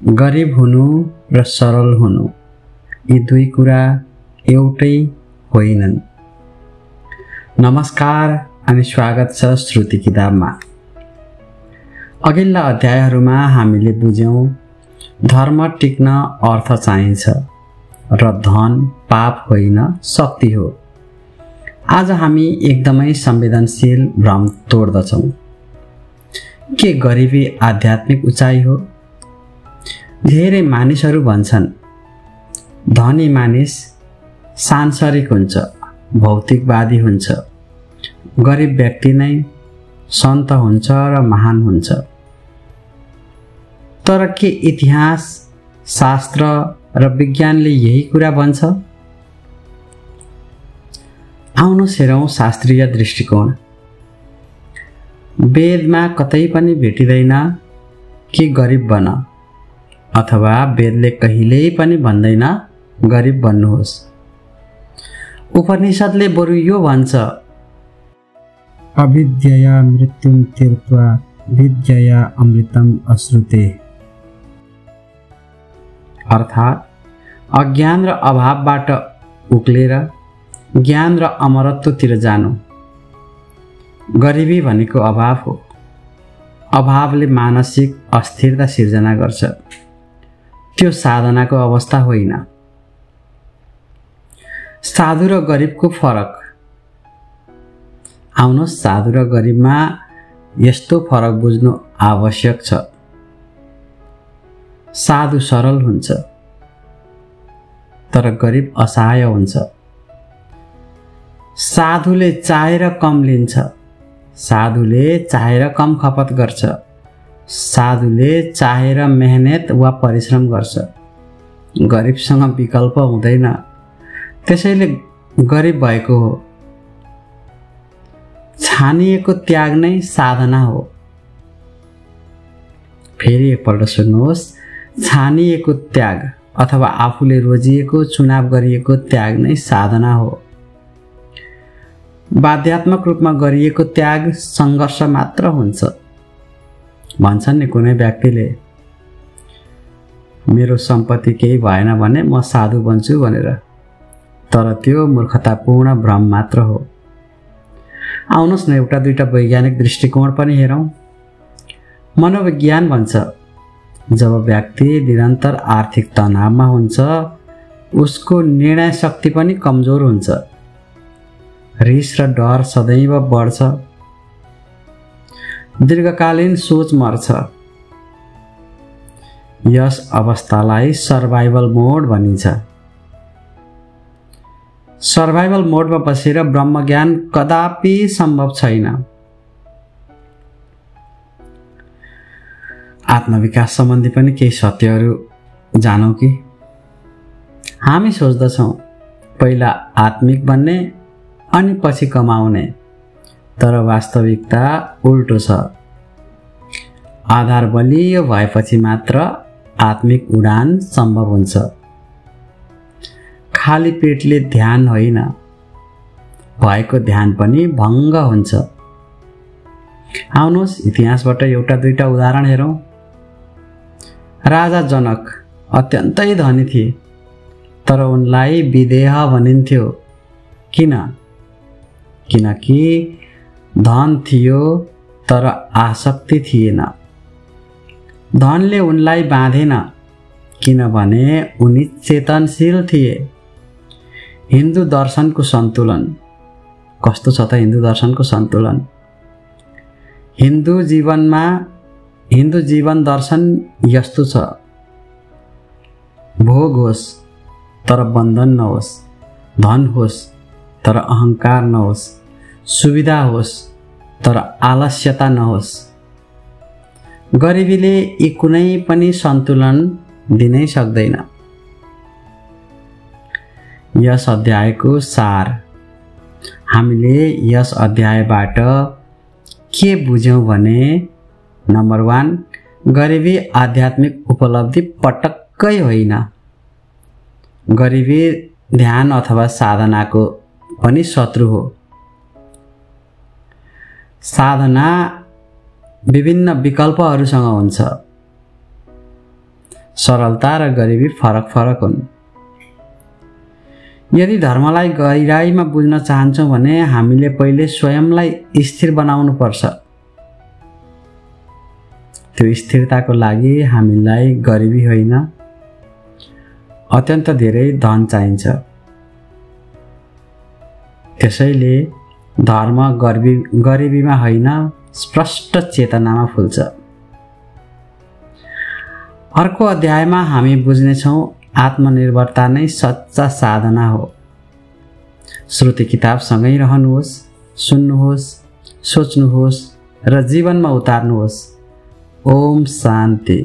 गरिब हुनु र सरल हुनु यी दुई कुरा एउटै होइनन्। नमस्कार अनि स्वागत छ श्रुति किताबमा। अघिल्ला अध्यायहरूमा हामीले बुझ्यौं धर्म टिक्न अर्थ चाहिन्छ र धन पाप होइन शक्ति हो। आज हामी एकदमै संवेदनशील भ्रम तोड्दछौं। के गरिबी आध्यात्मिक उचाइ हो? धेरै मानिसहरू भन्छन् धनी मानिस सांसारिक हुन्छ, भौतिकवादी हुन्छ, गरिब व्यक्ति नै सन्त हुन्छ र महान हुन्छ। तर के इतिहास, शास्त्र र विज्ञानले यही कुरा भन्छ? आउनुहोस् हेरौं शास्त्रीय दृष्टिकोण। वेदमा कतै पनि भेटिँदैन कि गरिब बन, अथवा वेदले कहिल्यै पनि भन्दैन गरिब बन्नुहोस्। उपनिषदले बरु यो भन्छ अविद्यया मृत्युम तीर्त्वा विद्यया अमृतम अश्नुते, अर्थात् अज्ञान र अभावबाट उक्लेर ज्ञान र अमरत्वतिर जानु। गरिबी भनेको अभाव हो। अभावले मानसिक अस्थिरता सिर्जना गर्छ। त्यो साधनाको अवस्था होइन। साधु र गरिबको फरक। आउनुहोस् साधु र गरिबमा यस्तो फरक बुझ्नु आवश्यक छ। साधु सरल हुन्छ, तर गरिब असहाय हुन्छ। साधुले चाहेर कम लिन्छ, साधुले चाहेर कम खपत गर्छ, साधुले चाहेर मेहनत वा परिश्रम गर्छ। गरिबसँग विकल्प हुँदैन, त्यसैले गरिब भएको हो। छानिएको त्याग नै साधना हो। फेरि एकपल्ट सुन्नुहोस्, छानिएको त्याग अथवा आफूले रोजिएको चुनाव गरिएको त्याग नै साधना हो। बाध्यात्मक रूपमा गरिएको त्याग सङ्घर्ष मात्र हुन्छ। भन्छन् नि कुनै व्यक्तिले मेरो सम्पत्ति केही भएन भने म साधु बन्छु भनेर, तर त्यो मूर्खतापूर्ण भ्रम मात्र हो। आउनुहोस् न एउटा दुईटा वैज्ञानिक दृष्टिकोण पनि हेरौं। मनोविज्ञान भन्छ जब व्यक्ति निरन्तर आर्थिक तनावमा हुन्छ उसको निर्णय शक्ति पनि कमजोर हुन्छ। रिस र डर सदैव बढ्छ। दीर्घकालीन सोच मर्छ। यस अवस्थालाई सर्भाइभल मोड भनिन्छ। सर्भाइभल मोडमा बसेर ब्रह्मज्ञान कदापि सम्भव छैन। आत्मविकास सम्बन्धी पनि केही सत्यहरू जानौँ कि? हामी सोच्दछौँ पहिला आत्मिक बन्ने अनि पछि कमाउने, तर वास्तविकता उल्टो छ। आधार बलियो भएपछि मात्र आत्मिक उडान सम्भव हुन्छ। खाली पेटले ध्यान होइन, भएको ध्यान पनि भङ्ग हुन्छ। आउनुहोस् इतिहासबाट एउटा दुईटा उदाहरण हेरौं। राजा जनक अत्यन्तै धनी थिए, तर उनलाई विदेह भनिन्थ्यो। किन? किनकि धन थियो तर आसक्ति थिएन। धनले उनलाई बाँधेन, किनभने उनी चेतनशील थिए। हिन्दू दर्शनको सन्तुलन कस्तो छ त? हिन्दू दर्शनको सन्तुलन हिन्दू जीवन दर्शन यस्तो छ, भोग होस् तर बन्धन नहोस्, धन होस् तर अहंकार नहोस्, सुविधा होस् तर आलस्यता नहोस्। गरिबीले यी कुनै पनि सन्तुलन दिनै सक्दैन। यस अध्यायको सार हामीले यस अध्यायबाट के बुझ्यौं भने नम्बर 1, गरिबी आध्यात्मिक उपलब्धि पटक्कै होइन। गरिबी ध्यान अथवा साधनाको पनि शत्रु हो। साधना विभिन्न विकल्पहरूसँग हुन्छ। सरलता र गरिबी फरक फरक हुन्। यदि धर्मलाई गहिराईमा बुझ्न चाहन्छौँ भने हामीले पहिले स्वयंलाई स्थिर बनाउनु पर्छ। त्यो स्थिरताको लागि हामीलाई गरिबी होइन, अत्यन्त धेरै धन चाहिन्छ। त्यसैले धर्म गरिबीमा होइन, स्पष्ट चेतनामा फुल्छ। अर्को अध्यायमा हामी बुझ्नेछौँ आत्मनिर्भरता नै सच्चा साधना हो। श्रुति किताबसँगै रहनुहोस्, सुन्नुहोस्, सोच्नुहोस् र जीवनमा उतार्नुहोस्। ओम शान्ति।